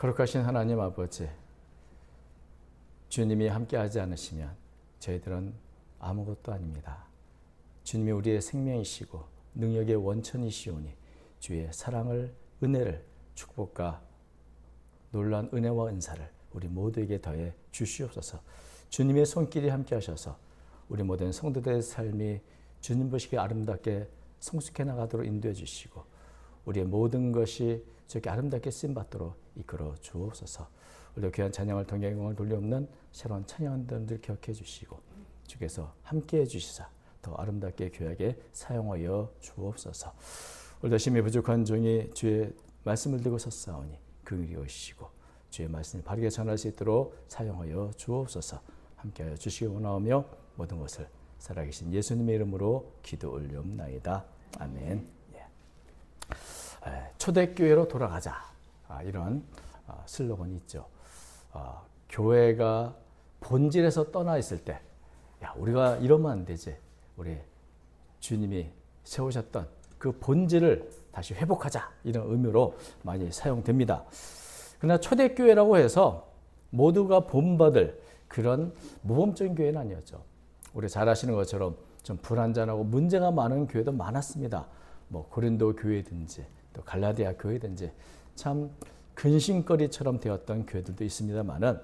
거룩하신 하나님 아버지, 주님이 함께하지 않으시면 저희들은 아무것도 아닙니다. 주님이 우리의 생명이시고 능력의 원천이시오니 주의 사랑을, 은혜를, 축복과 놀라운 은혜와 은사를 우리 모두에게 더해 주시옵소서. 주님의 손길이 함께하셔서 우리 모든 성도들의 삶이 주님 보시기에 아름답게 성숙해 나가도록 인도해 주시고 우리의 모든 것이 저렇게 아름답게 쓰임받도록 이끌어 주옵소서. 우리 귀한 찬양을 통해 영광을 돌려옵는 새로운 찬양들을 기억해 주시고 주께서 함께해 주시사 더 아름답게 교회에 사용하여 주옵소서. 오늘도 힘이 부족한 종이 주의 말씀을 들고 섰사오니 긍휼히 여기시고 주의 말씀을 바르게 전할 수 있도록 사용하여 주옵소서. 함께하여 주시기 원하오며 모든 것을 살아계신 예수님의 이름으로 기도 올리옵나이다. 아멘. 초대교회로 돌아가자. 이런 슬로건이 있죠. 교회가 본질에서 떠나 있을 때, 우리가 이러면 안 되지. 우리 주님이 세우셨던 그 본질을 다시 회복하자. 이런 의미로 많이 사용됩니다. 그러나 초대교회라고 해서 모두가 본받을 그런 모범적인 교회는 아니었죠. 우리 잘 아시는 것처럼 좀 불완전하고 문제가 많은 교회도 많았습니다. 뭐 고린도 교회든지 또 갈라디아 교회든지 참 근심거리처럼 되었던 교회들도 있습니다만은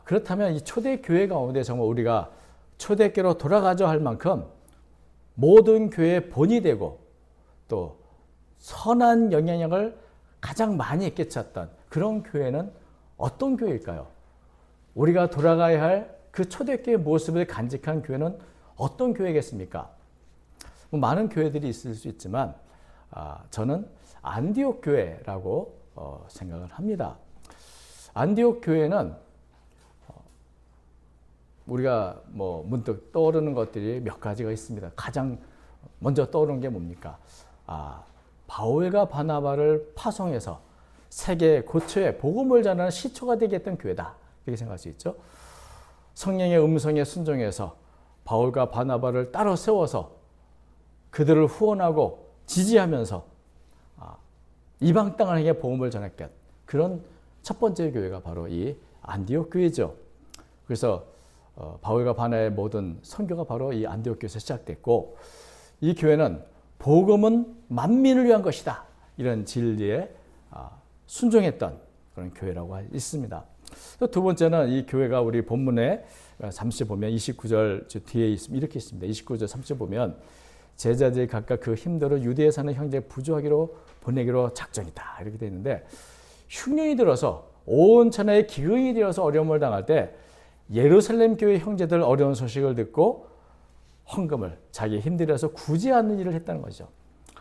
그렇다면 이 초대교회 가운데 정말 우리가 초대교회로 돌아가자 할 만큼 모든 교회의 본이 되고 또 선한 영향력을 가장 많이 끼쳤던 그런 교회는 어떤 교회일까요? 우리가 돌아가야 할 그 초대교회의 모습을 간직한 교회는 어떤 교회겠습니까? 많은 교회들이 있을 수 있지만 저는 안디옥 교회라고 생각을 합니다. 안디옥 교회는 우리가 뭐 문득 떠오르는 것들이 몇 가지가 있습니다. 가장 먼저 떠오르는 게 뭡니까? 바울과 바나바를 파송해서 세계 고초에 복음을 전하는 시초가 되게 했던 교회다. 이렇게 생각할 수 있죠. 성령의 음성에 순종해서 바울과 바나바를 따로 세워서 그들을 후원하고 지지하면서 이방 땅에게 복음을 전했던 그런 첫 번째 교회가 바로 이 안디옥 교회죠. 그래서 바울과 바나의 모든 선교가 바로 이 안디옥 교회에서 시작됐고 이 교회는 복음은 만민을 위한 것이다. 이런 진리에 순종했던 그런 교회라고 있습니다. 또 두 번째는 이 교회가 우리 본문에 잠시 보면 29절 뒤에 있습니다. 이렇게 있습니다. 29절 30절 보면 제자들이 각각 그 힘대로 유대에 사는 형제 부조하기로 보내기로 작정이다. 이렇게 되어 있는데 흉년이 들어서 온 천하에 기근이 되어서 어려움을 당할 때 예루살렘 교회 형제들 어려운 소식을 듣고 헌금을 자기 힘들여서 구제하는 일을 했다는 거죠.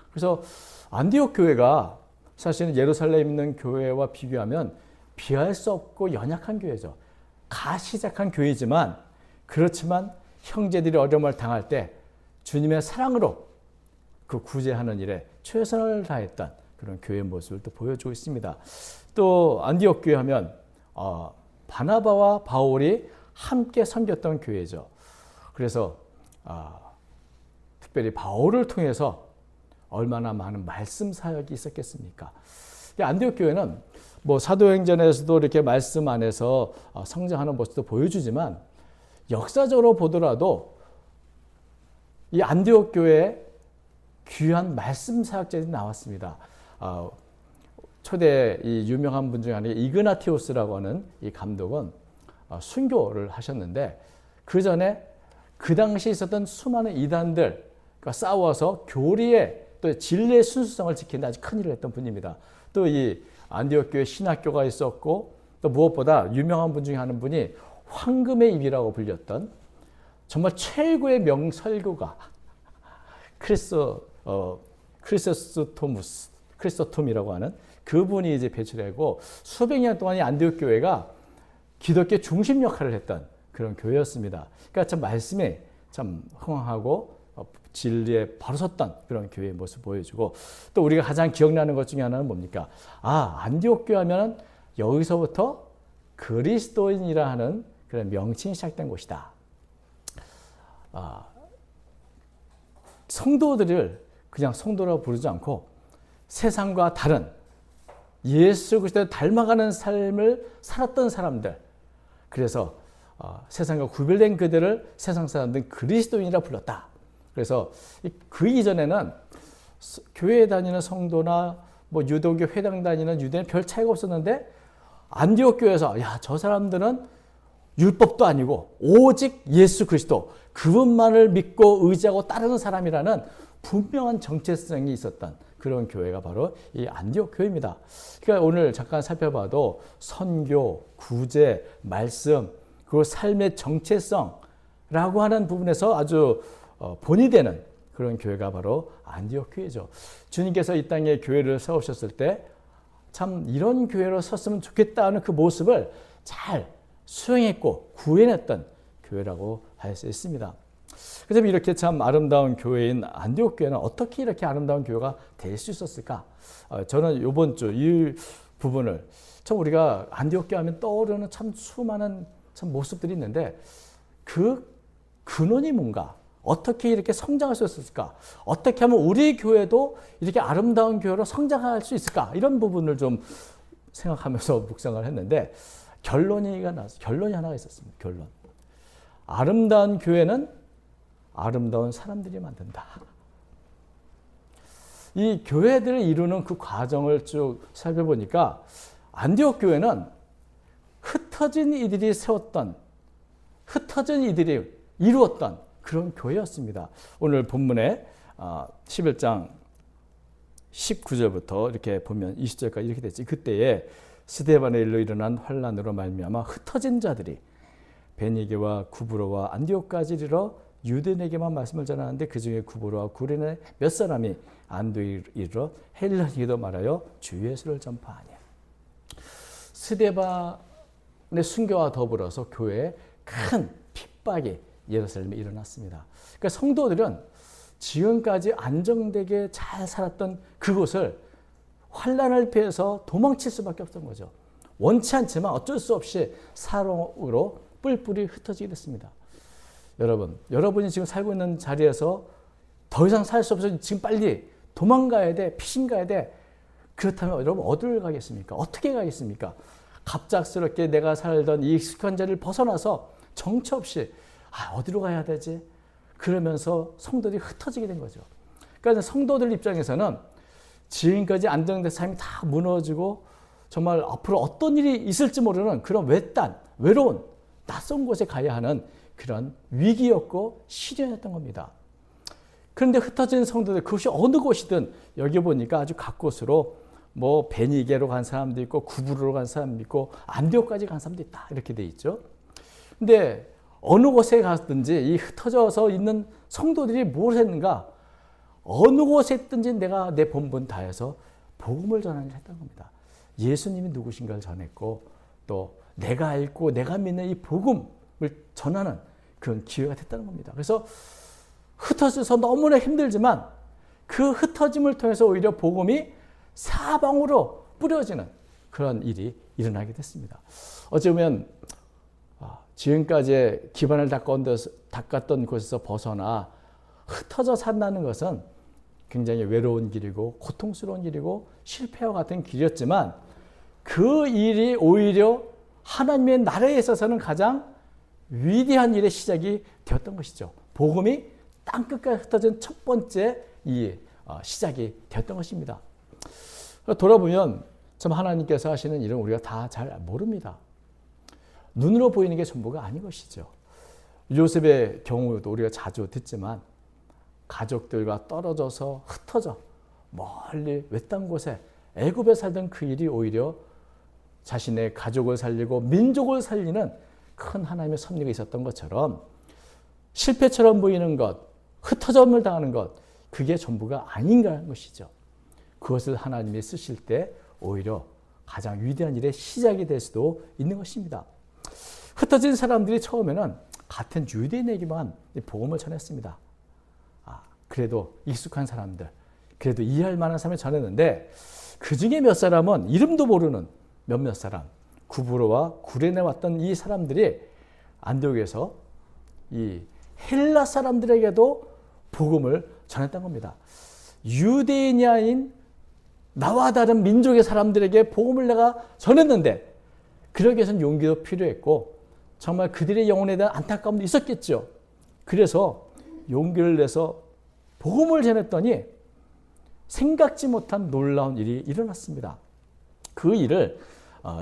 그래서 안디옥 교회가 사실은 예루살렘에 있는 교회와 비교하면 비할 수 없고 연약한 교회죠. 가 시작한 교회지만 그렇지만 형제들이 어려움을 당할 때 주님의 사랑으로 그 구제하는 일에 최선을 다했던 그런 교회의 모습을 또 보여주고 있습니다. 또 안디옥 교회 하면 바나바와 바울이 함께 섬겼던 교회죠. 그래서 특별히 바울을 통해서 얼마나 많은 말씀 사역이 있었겠습니까? 안디옥 교회는 뭐 사도행전에서도 이렇게 말씀 안에서 성장하는 모습도 보여주지만 역사적으로 보더라도 이 안디옥 교회에 귀한 말씀 사역자들이 나왔습니다. 초대 이 유명한 분 중에 하나 이그나티오스라고 하는 이 감독은 순교를 하셨는데 그 전에 그 당시에 있었던 수많은 이단들과 싸워서 교리의 또 진리의 순수성을 지키는 아주 큰 일을 했던 분입니다. 또 이 안디옥 교회 신학교가 있었고 또 무엇보다 유명한 분 중에 한 분이 황금의 입이라고 불렸던 정말 최고의 명설교가 크리스토톰이라고 하는 그분이 이제 배출되고 수백 년 동안 이 안디옥 교회가 기독교 중심 역할을 했던 그런 교회였습니다. 그러니까 참 말씀에 참 흥황하고 진리에 바로 섰던 그런 교회의 모습을 보여주고 또 우리가 가장 기억나는 것 중에 하나는 뭡니까? 안디옥 교회 하면 여기서부터 그리스도인이라 하는 그런 명칭이 시작된 곳이다. 성도들을 그냥 성도라고 부르지 않고 세상과 다른 예수 그리스도를 닮아가는 삶을 살았던 사람들. 그래서 세상과 구별된 그들을 세상 사람들은 그리스도인이라 불렀다. 그래서 그 이전에는 교회에 다니는 성도나 뭐 유도교 회당 다니는 유대는 별 차이가 없었는데 안디옥 교회에서 야, 저 사람들은 율법도 아니고 오직 예수 그리스도 그분만을 믿고 의지하고 따르는 사람이라는 분명한 정체성이 있었던 그런 교회가 바로 이 안디옥 교회입니다. 그러니까 오늘 잠깐 살펴봐도 선교, 구제, 말씀, 그리고 삶의 정체성라고 하는 부분에서 아주 본이 되는 그런 교회가 바로 안디옥 교회죠. 주님께서 이 땅에 교회를 세우셨을 때 참 이런 교회로 섰으면 좋겠다는 그 모습을 잘 수행했고 구해냈던 교회라고 할 수 있습니다. 그래서 이렇게 참 아름다운 교회인 안디옥 교회는 어떻게 이렇게 아름다운 교회가 될 수 있었을까? 저는 이번 주 이 부분을 참 우리가 안디옥 교회 하면 떠오르는 참 수많은 참 모습들이 있는데 그 근원이 뭔가? 어떻게 이렇게 성장할 수 있을까? 어떻게 하면 우리 교회도 이렇게 아름다운 교회로 성장할 수 있을까? 이런 부분을 좀 생각하면서 묵상을 했는데 결론이 하나가 있었습니다. 결론. 아름다운 교회는 아름다운 사람들이 만든다. 이 교회들을 이루는 그 과정을 쭉 살펴보니까 안디옥 교회는 흩어진 이들이 세웠던, 흩어진 이들이 이루었던 그런 교회였습니다. 오늘 본문에 11장 19절부터 이렇게 보면 20절까지 이렇게 됐지. 그때에 스데반의 일로 일어난 환란으로 말미암아 흩어진 자들이 베니게와 구브로와 안디옥까지 이르러 유대인에게만 말씀을 전하는데 그 중에 구브로와 구레네 몇 사람이 안도에 이르러 헬라에게도 말하여 주 예수를 전파하니. 스데반의 순교와 더불어서 교회에 큰 핍박이 예루살렘에 일어났습니다. 그러니까 성도들은 지금까지 안정되게 잘 살았던 그곳을 환란을 피해서 도망칠 수밖에 없던 거죠. 원치 않지만 어쩔 수 없이 사랑으로 뿔뿔이 흩어지게 됐습니다. 여러분이 지금 살고 있는 자리에서 더 이상 살 수 없어서 지금 빨리 도망가야 돼, 피신 가야 돼. 그렇다면 여러분 어디를 가겠습니까? 어떻게 가겠습니까? 갑작스럽게 내가 살던 이 익숙한 자리를 벗어나서 정처 없이 어디로 가야 되지? 그러면서 성도들이 흩어지게 된 거죠. 그러니까 성도들 입장에서는 지금까지 안정된 삶이 다 무너지고 정말 앞으로 어떤 일이 있을지 모르는 그런 외로운 낯선 곳에 가야 하는 그런 위기였고 시련이었던 겁니다. 그런데 흩어진 성도들 그것이 어느 곳이든 여기 보니까 아주 각곳으로 뭐 베니게로 간 사람도 있고 구브로로 간 사람도 있고 안디옥까지 간 사람도 있다 이렇게 돼 있죠. 근데 어느 곳에 갔든지 이 흩어져서 있는 성도들이 뭘 했는가? 어느 곳에 있든지 내가 내 본분 다해서 복음을 전하는 일을 했던 겁니다. 예수님이 누구신가를 전했고 또 내가 알고 내가 믿는 이 복음을 전하는 그런 기회가 됐다는 겁니다. 그래서 흩어져서 너무나 힘들지만 그 흩어짐을 통해서 오히려 복음이 사방으로 뿌려지는 그런 일이 일어나게 됐습니다. 어찌 보면 지금까지 기반을 닦았던 곳에서 벗어나 흩어져 산다는 것은 굉장히 외로운 길이고 고통스러운 길이고 실패와 같은 길이었지만 그 일이 오히려 하나님의 나라에 있어서는 가장 위대한 일의 시작이 되었던 것이죠. 복음이 땅끝까지 흩어진 첫 번째 시작이 되었던 것입니다. 돌아보면 참 하나님께서 하시는 일은 우리가 다 잘 모릅니다. 눈으로 보이는 게 전부가 아닌 것이죠. 요셉의 경우도 우리가 자주 듣지만 가족들과 떨어져서 흩어져 멀리 외딴 곳에 애굽에 살던 그 일이 오히려 자신의 가족을 살리고 민족을 살리는 큰 하나님의 섭리가 있었던 것처럼 실패처럼 보이는 것, 흩어짐을 당하는 것, 그게 전부가 아닌가 것이죠. 그것을 하나님이 쓰실 때 오히려 가장 위대한 일의 시작이 될 수도 있는 것입니다. 흩어진 사람들이 처음에는 같은 유대인에게만 복음을 전했습니다. 그래도 익숙한 사람들, 그래도 이해할 만한 사람을 전했는데 그 중에 몇 사람은 이름도 모르는 몇몇 사람, 구브로와 구레네 왔던 이 사람들이 안디옥에서 이 헬라 사람들에게도 복음을 전했던 겁니다. 유대인이 아닌 나와 다른 민족의 사람들에게 복음을 내가 전했는데 그러기 위해서는 용기도 필요했고 정말 그들의 영혼에 대한 안타까움도 있었겠죠. 그래서 용기를 내서 복음을 전했더니 생각지 못한 놀라운 일이 일어났습니다. 그 일을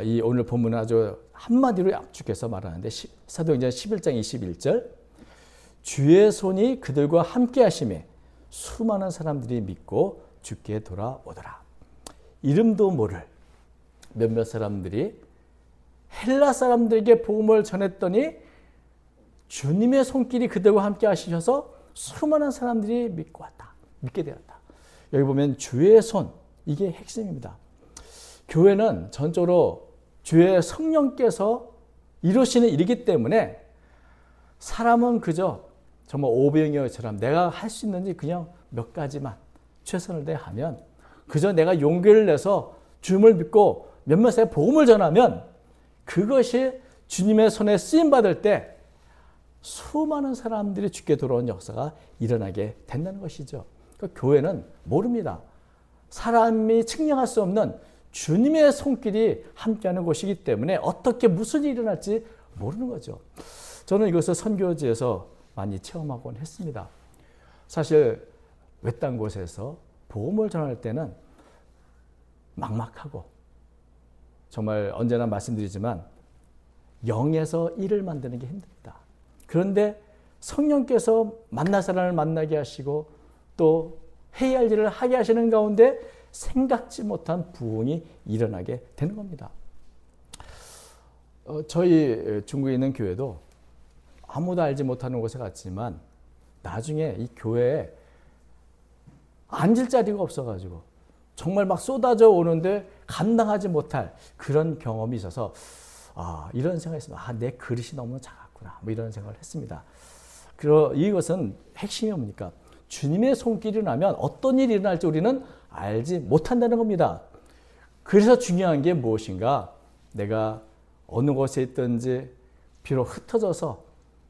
이 오늘 본문은 아주 한마디로 압축해서 말하는데 사도행전 11장 21절 주의 손이 그들과 함께 하심에 수많은 사람들이 믿고 주께 돌아오더라. 이름도 모를 몇몇 사람들이 헬라 사람들에게 복음을 전했더니 주님의 손길이 그들과 함께 하시셔서 수많은 사람들이 믿게 되었다. 여기 보면 주의 손, 이게 핵심입니다. 교회는 전적으로 주의 성령께서 이루시는 일이기 때문에 사람은 그저 정말 오병이어처럼 내가 할 수 있는지 그냥 몇 가지만 최선을 다하면 그저 내가 용기를 내서 주님을 믿고 몇몇에 복음을 전하면 그것이 주님의 손에 쓰임받을 때 수많은 사람들이 주께 돌아온 역사가 일어나게 된다는 것이죠. 그러니까 교회는 모릅니다. 사람이 측량할 수 없는 주님의 손길이 함께하는 곳이기 때문에 어떻게 무슨 일이 일어날지 모르는 거죠. 저는 이것을 선교지에서 많이 체험하곤 했습니다. 사실 외딴 곳에서 복음을 전할 때는 막막하고 정말 언제나 말씀드리지만 영에서 일을 만드는 게 힘듭니다. 그런데 성령께서 만날 사람을 만나게 하시고 또 해야 할 일을 하게 하시는 가운데 생각지 못한 부흥이 일어나게 되는 겁니다. 저희 중국에 있는 교회도 아무도 알지 못하는 곳에 갔지만 나중에 이 교회에 앉을 자리가 없어가지고 정말 막 쏟아져 오는데 감당하지 못할 그런 경험이 있어서 이런 생각이 있습니다. 내 그릇이 너무 작았구나. 뭐 이런 생각을 했습니다. 이것은 핵심이 뭡니까? 주님의 손길이 나면 어떤 일이 일어날지 우리는 알지 못한다는 겁니다. 그래서 중요한 게 무엇인가? 내가 어느 곳에 있든지 비록 흩어져서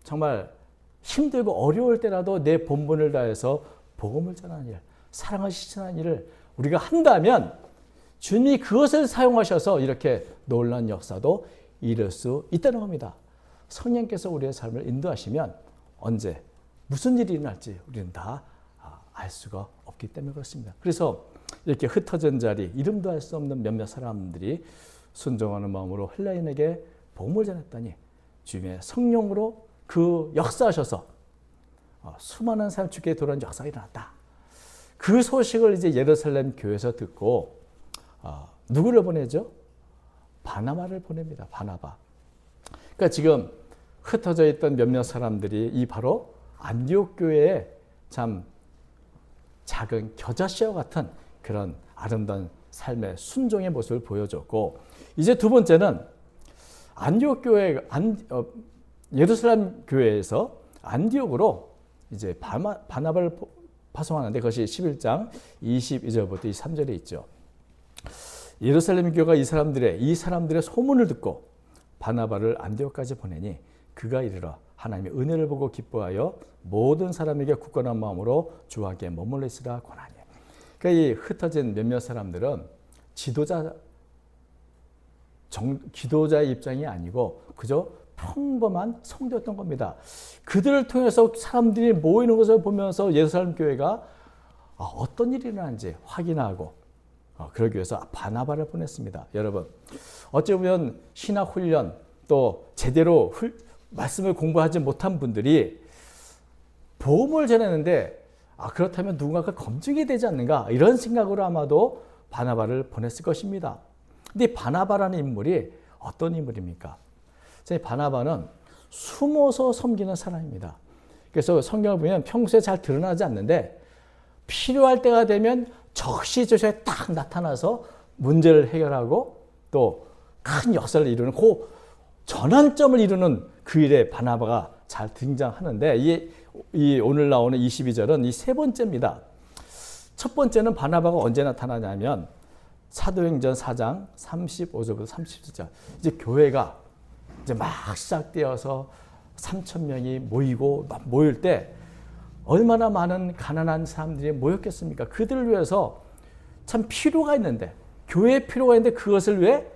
정말 힘들고 어려울 때라도 내 본분을 다해서 복음을 전하는 일, 사랑을 실천하는 일을 우리가 한다면 주님이 그것을 사용하셔서 이렇게 놀라운 역사도 이룰 수 있다는 겁니다. 성령께서 우리의 삶을 인도하시면 언제 무슨 일이 일어날지 우리는 다 알 수가 없기 때문에 그렇습니다. 그래서 이렇게 흩어진 자리, 이름도 알 수 없는 몇몇 사람들이 순종하는 마음으로 헬라인에게 복음을 전했더니 주님의 성령으로 그 역사하셔서 수많은 사람 주께 돌아온 역사가 일어났다. 그 소식을 이제 예루살렘 교회에서 듣고 누구를 보내죠? 바나바를 보냅니다. 바나바. 그러니까 지금 흩어져 있던 몇몇 사람들이 이 바로 안디옥 교회에 참 작은 겨자씨와 같은 그런 아름다운 삶의 순종의 모습을 보여줬고, 이제 두 번째는 안디옥 교회, 예루살렘 교회에서 안디옥으로 이제 바나바를 파송하는데 그것이 11장 22절부터 23절에 있죠. 예루살렘 교회가 이 사람들의 소문을 듣고 바나바를 안디옥까지 보내니 그가 이르러 하나님의 은혜를 보고 기뻐하여 모든 사람에게 굳건한 마음으로 주와 함께 머물러 있으라 권하니. 그러니까 이 흩어진 몇몇 사람들은 기도자의 입장이 아니고 그저 평범한 성도였던 겁니다. 그들을 통해서 사람들이 모이는 것을 보면서 예루살렘 교회가 어떤 일이 일어나는지 확인하고 그러기 위해서 바나바를 보냈습니다. 여러분, 어찌 보면 신학 훈련 또 제대로 말씀을 공부하지 못한 분들이 복음을 전했는데 그렇다면 누군가가 검증이 되지 않는가 이런 생각으로 아마도 바나바를 보냈을 것입니다. 근데 바나바라는 인물이 어떤 인물입니까? 바나바는 숨어서 섬기는 사람입니다. 그래서 성경을 보면 평소에 잘 드러나지 않는데 필요할 때가 되면 적시조시에 딱 나타나서 문제를 해결하고 또 큰 역사를 이루는 그 전환점을 이루는 그 일에 바나바가 잘 등장하는데 이 오늘 나오는 22절은 이 세 번째입니다. 첫 번째는 바나바가 언제 나타나냐면 사도행전 4장 35절부터 37절. 이제 교회가 이제 막 시작되어서 3,000명이 모일 때 얼마나 많은 가난한 사람들이 모였겠습니까? 그들을 위해서 참 필요가 있는데, 교회에 필요가 있는데 그것을 왜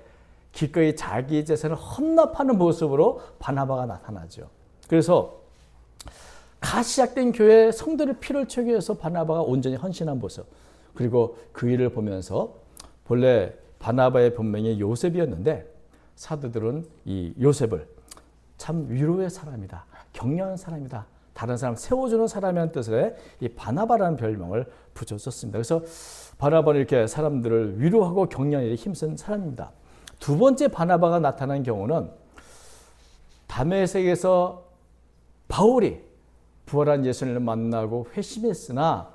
기꺼이 자기 재산을 헌납하는 모습으로 바나바가 나타나죠. 그래서 갓 시작된 교회 성도의 피를 채우기 위해서 바나바가 온전히 헌신한 모습, 그리고 그 일을 보면서 본래 바나바의 본명이 요셉이었는데 사도들은 이 요셉을 참 위로의 사람이다, 격려하는 사람이다, 다른 사람 세워주는 사람이라는 뜻의 이 바나바라는 별명을 붙여줬습니다. 그래서 바나바는 이렇게 사람들을 위로하고 격려하는 일에 힘쓴 사람입니다. 두 번째 바나바가 나타난 경우는 다메섹에서 바울이 부활한 예수님을 만나고 회심했으나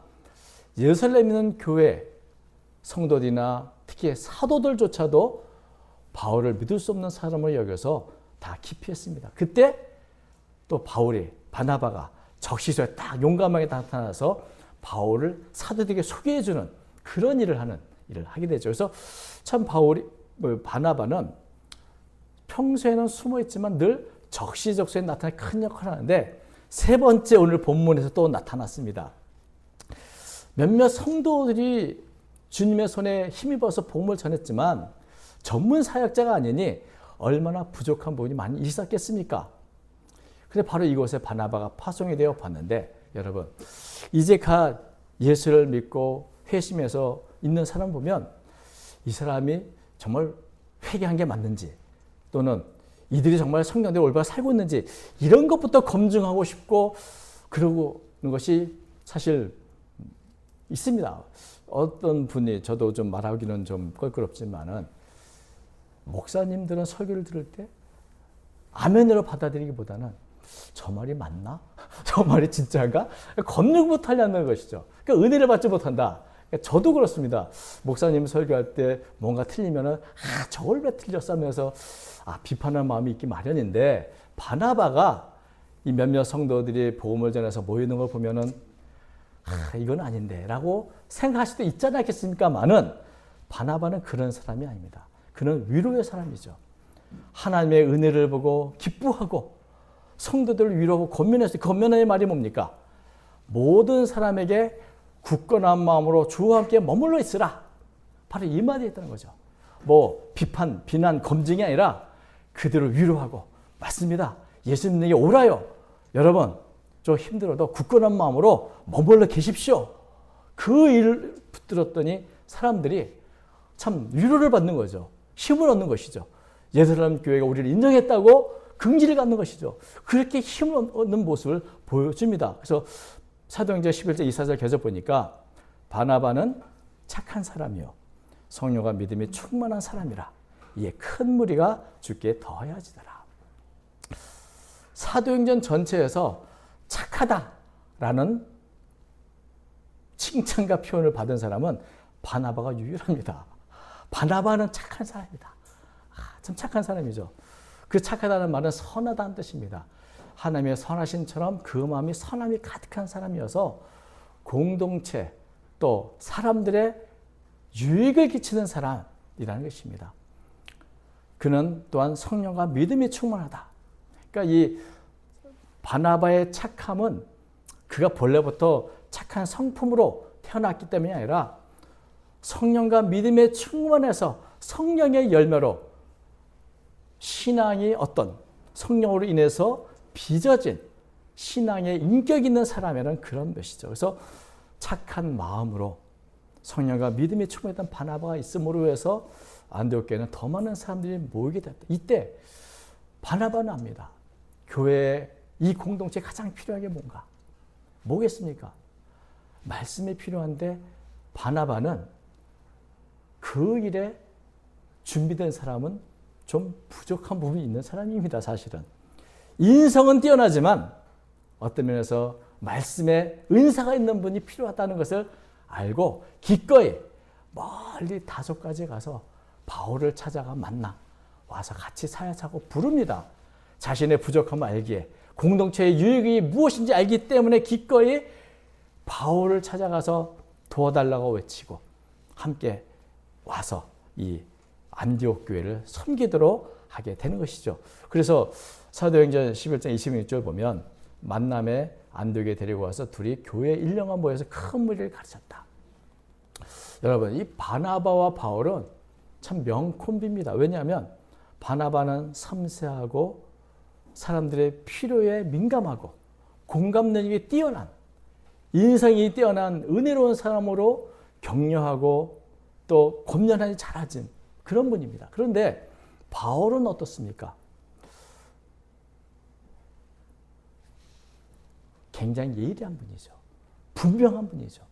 예루살렘에 있는 교회 성도들이나 특히 사도들조차도 바울을 믿을 수 없는 사람을 여겨서 다 기피했습니다. 그때 또 바나바가 적시소에 딱 용감하게 나타나서 바울을 사도들에게 소개해주는 그런 일을 하게 되죠. 그래서 참 바나바는 평소에는 숨어있지만 늘 적시적소에 나타나 큰 역할을 하는데 세 번째 오늘 본문에서 또 나타났습니다. 몇몇 성도들이 주님의 손에 힘입어서 복음을 전했지만 전문 사역자가 아니니 얼마나 부족한 부분이 많이 있었겠습니까? 그래 바로 이곳에 바나바가 파송이 되어 봤는데 여러분 이제 갓 예수를 믿고 회심해서 있는 사람 보면 이 사람이 정말 회개한 게 맞는지 또는 이들이 정말 성령대로 올바로 살고 있는지 이런 것부터 검증하고 싶고 그러는 것이 사실 있습니다. 어떤 분이 저도 좀 말하기는 좀 껄끄럽지만은 목사님들은 설교를 들을 때 아멘으로 받아들이기보다는 저 말이 맞나? 저 말이 진짜인가? 검증 못하려는 것이죠. 그러니까 은혜를 받지 못한다. 그러니까 저도 그렇습니다. 목사님 설교할 때 뭔가 틀리면은 저걸 왜 틀렸어 하면서 비판하는 마음이 있기 마련인데 바나바가 이 몇몇 성도들이 복음을 전해서 모이는 걸 보면은 이건 아닌데 라고 생각할 수도 있지 않겠습니까만은 바나바는 그런 사람이 아닙니다. 그는 위로의 사람이죠. 하나님의 은혜를 보고 기뻐하고 성도들을 위로하고 권면의 말이 뭡니까? 모든 사람에게 굳건한 마음으로 주와 함께 머물러 있으라. 바로 이 말이 있다는 거죠. 비판, 비난, 검증이 아니라 그대로 위로하고 맞습니다. 예수님에게 오라요. 여러분 좀 힘들어도 굳건한 마음으로 머물러 계십시오. 그 일을 붙들었더니 사람들이 참 위로를 받는 거죠. 힘을 얻는 것이죠. 예루살렘 교회가 우리를 인정했다고 긍지를 갖는 것이죠. 그렇게 힘을 얻는 모습을 보여줍니다. 그래서 사도행전 11장 24절 계속 보니까 바나바는 착한 사람이요 성령과 믿음이 충만한 사람이라 이에 큰 무리가 주께 더하여지더라. 사도행전 전체에서 착하다라는 칭찬과 표현을 받은 사람은 바나바가 유일합니다. 바나바는 착한 사람이다. 참 착한 사람이죠. 그 착하다는 말은 선하다는 뜻입니다. 하나님의 선하심처럼 그 마음이 선함이 가득한 사람이어서 공동체 또 사람들의 유익을 끼치는 사람이라는 것입니다. 그는 또한 성령과 믿음이 충만하다. 그러니까 이 바나바의 착함은 그가 본래부터 착한 성품으로 태어났기 때문이 아니라 성령과 믿음에 충만해서 성령의 열매로 신앙이 어떤 성령으로 인해서 빚어진 신앙의 인격 있는 사람이라는 그런 것이죠. 그래서 착한 마음으로 성령과 믿음이 충만했던 바나바가 있음으로 해서 안디옥 교회는 더 많은 사람들이 모이게 됐다. 이때 바나바는 압니다. 교회에 이 공동체에 가장 필요한 게 뭔가? 뭐겠습니까? 말씀이 필요한데 바나바는 그 일에 준비된 사람은 좀 부족한 부분이 있는 사람입니다. 사실은. 인성은 뛰어나지만 어떤 면에서 말씀에 은사가 있는 분이 필요하다는 것을 알고 기꺼이 멀리 다소까지 가서 바울을 찾아가 만나 와서 같이 사역하고 부릅니다. 자신의 부족함을 알기에 공동체의 유익이 무엇인지 알기 때문에 기꺼이 바울을 찾아가서 도와달라고 외치고 함께 와서 이 안디옥 교회를 섬기도록 하게 되는 것이죠. 그래서 사도행전 11장 26절 보면 만남에 안디옥에 데리고 와서 둘이 교회 1년간 모여서 큰 무리를 가르쳤다. 여러분, 이 바나바와 바울은 참 명콤비입니다. 왜냐하면 바나바는 섬세하고 사람들의 필요에 민감하고 공감 능력이 뛰어난, 인성이 뛰어난 은혜로운 사람으로 격려하고 또 권면하기 잘하진 그런 분입니다. 그런데 바울은 어떻습니까? 굉장히 예리한 분이죠. 분명한 분이죠.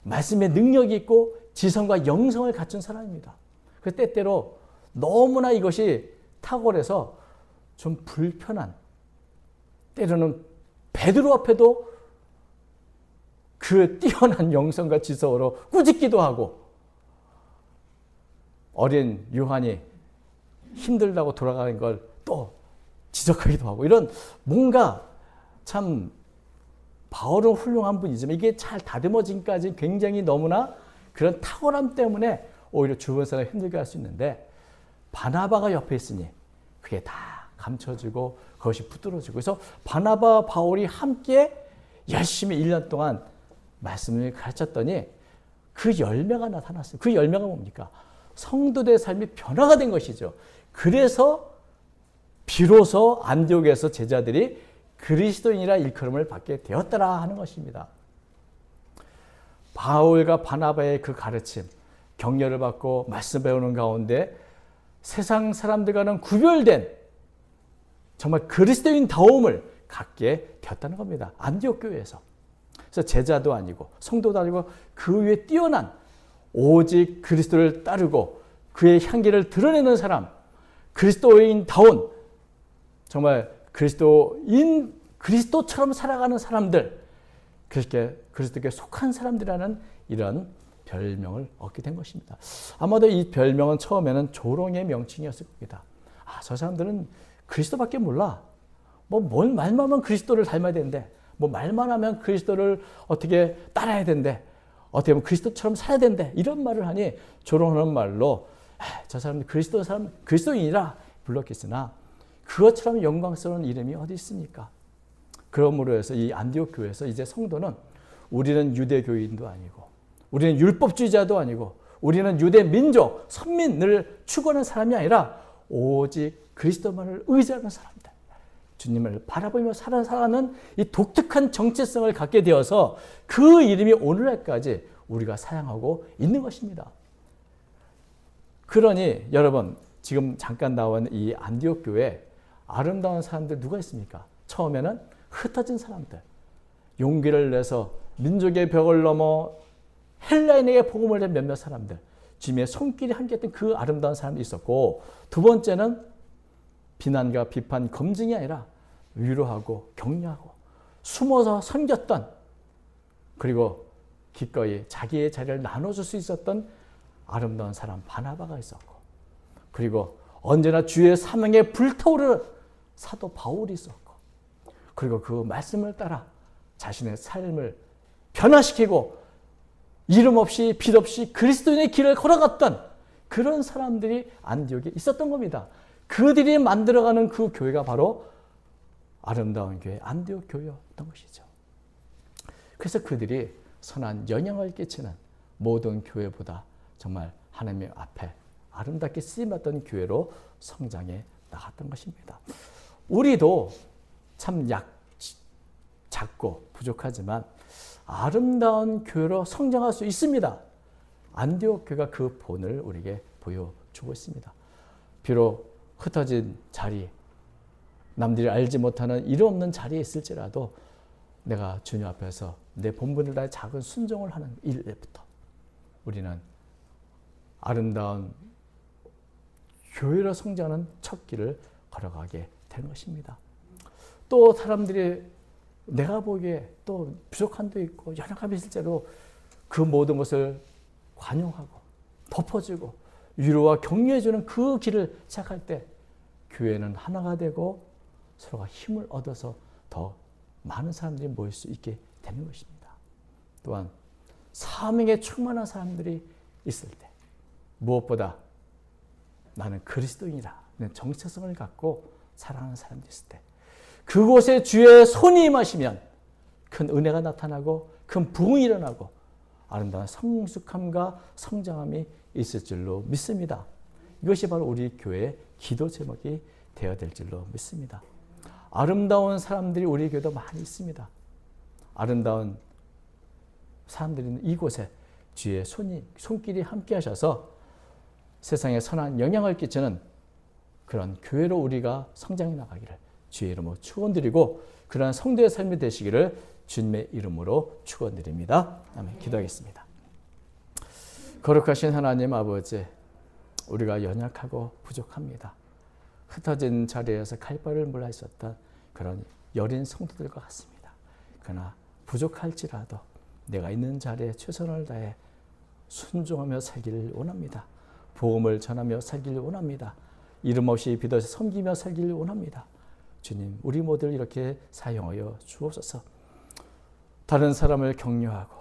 말씀에 능력이 있고 지성과 영성을 갖춘 사람입니다. 그 때때로 너무나 이것이 탁월해서 좀 불편한, 때로는 베드로 앞에도 그 뛰어난 영성과 지성으로 꾸짖기도 하고, 어린 요한이 힘들다고 돌아가는 걸 또 지적하기도 하고, 이런 뭔가 참 바울은 훌륭한 분이지만 이게 잘 다듬어진까지 굉장히 너무나 그런 탁월함 때문에 오히려 주변 사람을 힘들게 할 수 있는데, 바나바가 옆에 있으니 그게 다 감춰지고 그것이 붙들어지고, 그래서 바나바와 바울이 함께 열심히 1년 동안 말씀을 가르쳤더니 그 열매가 나타났어요. 그 열매가 뭡니까? 성도들의 삶이 변화가 된 것이죠. 그래서 비로소 안디옥에서 제자들이 그리스도인이라 일컬음을 받게 되었더라 하는 것입니다. 바울과 바나바의 그 가르침, 격려를 받고 말씀 배우는 가운데 세상 사람들과는 구별된 정말 그리스도인다움을 갖게 되었다는 겁니다. 안디옥 교회에서. 그래서 제자도 아니고 성도도 아니고 그 위에 뛰어난 오직 그리스도를 따르고 그의 향기를 드러내는 사람, 그리스도인다운 정말 그리스도처럼 살아가는 사람들, 그리스도께 속한 사람들이라는 이런 별명을 얻게 된 것입니다. 아마도 이 별명은 처음에는 조롱의 명칭이었을 겁니다. 저 사람들은 그리스도밖에 몰라. 뭘 말만 하면 그리스도를 닮아야 되는데, 말만 하면 그리스도를 어떻게 따라야 된대. 어떻게 보면 그리스도처럼 살아야 된대. 이런 말을 하니 조롱하는 말로 저 사람은 그리스도인이라 불렀겠으나 그것처럼 영광스러운 이름이 어디 있습니까? 그러므로 해서 이 안디옥 교회에서 이제 성도는 우리는 유대교인도 아니고 우리는 율법주의자도 아니고 우리는 유대 민족, 선민을 추구하는 사람이 아니라 오직 그리스도만을 의지하는 사람들, 주님을 바라보며 살아가는 이 독특한 정체성을 갖게 되어서 그 이름이 오늘날까지 우리가 사용하고 있는 것입니다. 그러니 여러분, 지금 잠깐 나온 이 안디옥 교회에 아름다운 사람들 누가 있습니까? 처음에는 흩어진 사람들, 용기를 내서 민족의 벽을 넘어 헬라인에게 복음을 낸 몇몇 사람들, 주님의 손길이 함께했던 그 아름다운 사람이 있었고, 두 번째는 비난과 비판, 검증이 아니라 위로하고 격려하고 숨어서 섬겼던, 그리고 기꺼이 자기의 자리를 나눠줄 수 있었던 아름다운 사람 바나바가 있었고, 그리고 언제나 주의 사명에 불타오르는 사도 바울이 있었고, 그리고 그 말씀을 따라 자신의 삶을 변화시키고 이름 없이 빛 없이 그리스도인의 길을 걸어갔던 그런 사람들이 안디옥에 있었던 겁니다. 그들이 만들어가는 그 교회가 바로 아름다운 교회, 안디옥 교회였던 것이죠. 그래서 그들이 선한 영향을 끼치는 모든 교회보다 정말 하나님 앞에 아름답게 쓰임받던 교회로 성장해 나갔던 것입니다. 우리도 참 작고 부족하지만 아름다운 교회로 성장할 수 있습니다. 안디옥 교회가 그 본을 우리에게 보여주고 있습니다. 비록 흩어진 자리, 남들이 알지 못하는 이름 없는 자리에 있을지라도 내가 주님 앞에서 내 본분을 다해 작은 순종을 하는 일부터 우리는 아름다운 교회로 성장하는 첫 길을 걸어가게 되는 것입니다. 또 사람들이 내가 보기에 또 부족한 데 있고 연약함이 있을지라도 그 모든 것을 관용하고 덮어주고 위로와 격려해주는 그 길을 시작할 때 교회는 하나가 되고 서로가 힘을 얻어서 더 많은 사람들이 모일 수 있게 되는 것입니다. 또한 사명에 충만한 사람들이 있을 때, 무엇보다 나는 그리스도인이라는 정체성을 갖고 살아가는 사람들이 있을 때, 그곳에 주의 손이 임하시면 큰 은혜가 나타나고 큰 부흥이 일어나고 아름다운 성숙함과 성장함이 있을 줄로 믿습니다. 이것이 바로 우리 교회의 기도 제목이 되어야 될 줄로 믿습니다. 아름다운 사람들이 우리 교회도 많이 있습니다. 아름다운 사람들이 있는 이곳에 주의 손길이 함께 하셔서 세상에 선한 영향을 끼치는 그런 교회로 우리가 성장해 나가기를 주의 이름으로 축원드리고 그러한 성도의 삶이 되시기를 주님의 이름으로 축원드립니다. 아멘. 기도하겠습니다. 거룩하신 하나님 아버지, 우리가 연약하고 부족합니다. 흩어진 자리에서 칼바를 몰라 있었던 그런 여린 성도들과 같습니다. 그러나 부족할지라도 내가 있는 자리에 최선을 다해 순종하며 살기를 원합니다. 복음을 전하며 살기를 원합니다. 이름 없이 믿어서 섬기며 살기를 원합니다. 주님, 우리 모두를 이렇게 사용하여 주옵소서. 다른 사람을 격려하고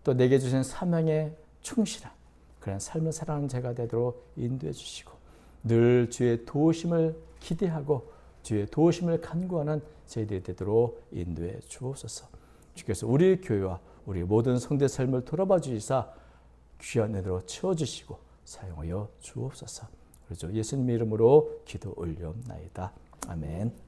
또 내게 주신 사명에 충실한 그런 삶을 살아가는 제가 되도록 인도해 주시고 늘 주의 도우심을 기대하고 주의 도우심을 간구하는 저희들이 되도록 인도해 주옵소서. 주께서 우리 교회와 우리 모든 성도의 삶을 돌아봐 주시사 귀한 은혜로 채워주시고 사용하여 주옵소서. 그렇죠. 예수님의 이름으로 기도 올려옵나이다. 아멘.